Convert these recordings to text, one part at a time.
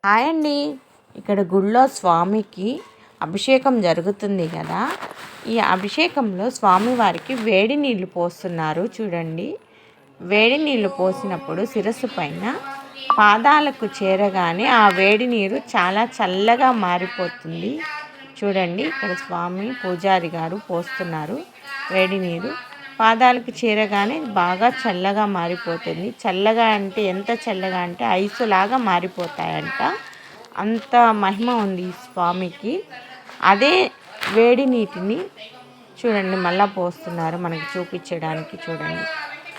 Hi అండి. ఇక్కడ గుళ్ళో స్వామికి అభిషేకం జరుగుతుంది కదా. ఈ అభిషేకంలో స్వామివారికి వేడి నీళ్లు పోస్తున్నారు చూడండి. వేడి నీళ్లు పోసినప్పుడు శిరస్సు పైన పాదాలకు చేరగానే ఆ వేడి నీరు చాలా చల్లగా మారిపోతుంది. చూడండి, ఇక్కడ స్వామి పూజారి గారు పోస్తున్నారు వేడి నీరు. పాదాలకు చేరగానే బాగా చల్లగా మారిపోతుంది. చల్లగా అంటే ఎంత చల్లగా అంటే ఐసులాగా మారిపోతాయంట. అంత మహిమ ఉంది ఈ స్వామికి. అదే వేడి నీటిని చూడండి మళ్ళా పోస్తున్నారు మనకి చూపించడానికి. చూడండి,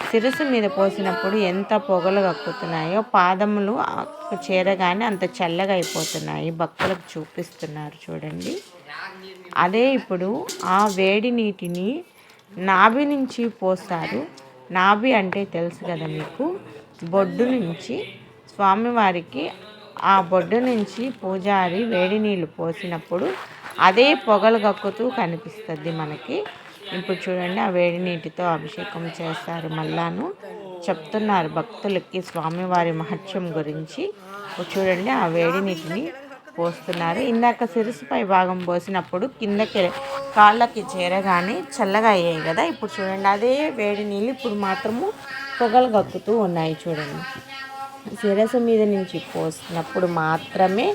శిరస్సు మీద పోసినప్పుడు ఎంత పొగలు కక్కుతున్నాయో పాదములు చేరగానే అంత చల్లగా అయిపోతున్నాయి. భక్తులకు చూపిస్తున్నారు చూడండి. అదే ఇప్పుడు ఆ వేడి నీటిని నాభి నుంచి పోస్తారు. నాభి అంటే తెలుసు కదా మీకు, బొడ్డు నుంచి స్వామివారికి ఆ బొడ్డు నుంచి పూజారి వేడి నీళ్ళు పోసినప్పుడు అదే పొగలు కక్కుతూ కనిపిస్తుంది మనకి. ఇప్పుడు చూడండి, ఆ వేడి నీటితో అభిషేకం చేస్తారు. మళ్ళాను చెప్తున్నారు భక్తులకి స్వామివారి మహత్యం గురించి. చూడండి, ఆ వేడి నీటిని పోస్తున్నారు. ఇందాక శిరస్సుపై భాగం పోసినప్పుడు కిందకి కాళ్ళకి చేరగానే చల్లగా అయ్యాయి కదా. ఇప్పుడు చూడండి, అదే వేడి నీళ్ళు ఇప్పుడు మాత్రము పొగలు కక్కుతూ ఉన్నాయి. చూడండి, శిరస్సు మీద నుంచి పోసినప్పుడు మాత్రమే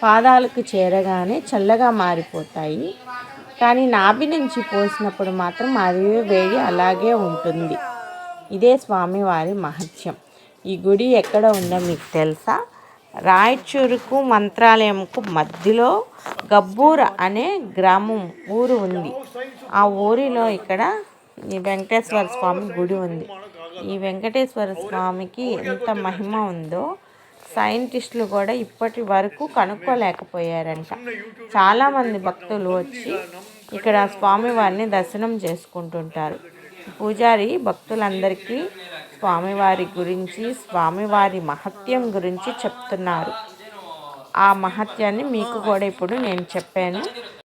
పాదాలకు చేరగానే చల్లగా మారిపోతాయి. కానీ నాభి నుంచి పోసినప్పుడు మాత్రం అదే వేడి అలాగే ఉంటుంది. ఇదే స్వామివారి మహత్యం. ఈ గుడి ఎక్కడ ఉందో మీకు తెలుసా? రాయచూరుకు మంత్రాలయంకు మధ్యలో గబ్బూర అనే గ్రామం ఊరు ఉంది. ఆ ఊరిలో ఇక్కడ ఈ వెంకటేశ్వర స్వామి గుడి ఉంది. ఈ వెంకటేశ్వర స్వామికి ఎంత మహిమ ఉందో సైంటిస్టులు కూడా ఇప్పటి వరకు కనుక్కోలేకపోయారంట. చాలామంది భక్తులు వచ్చి ఇక్కడ స్వామివారిని దర్శనం చేసుకుంటుంటారు. పూజారి భక్తులందరికీ స్వామివారి గురించి, స్వామివారి మహత్యం గురించి చెప్తున్నారు. ఆ మహత్యాన్ని మీకు కూడా ఇప్పుడు నేను చెప్పాను.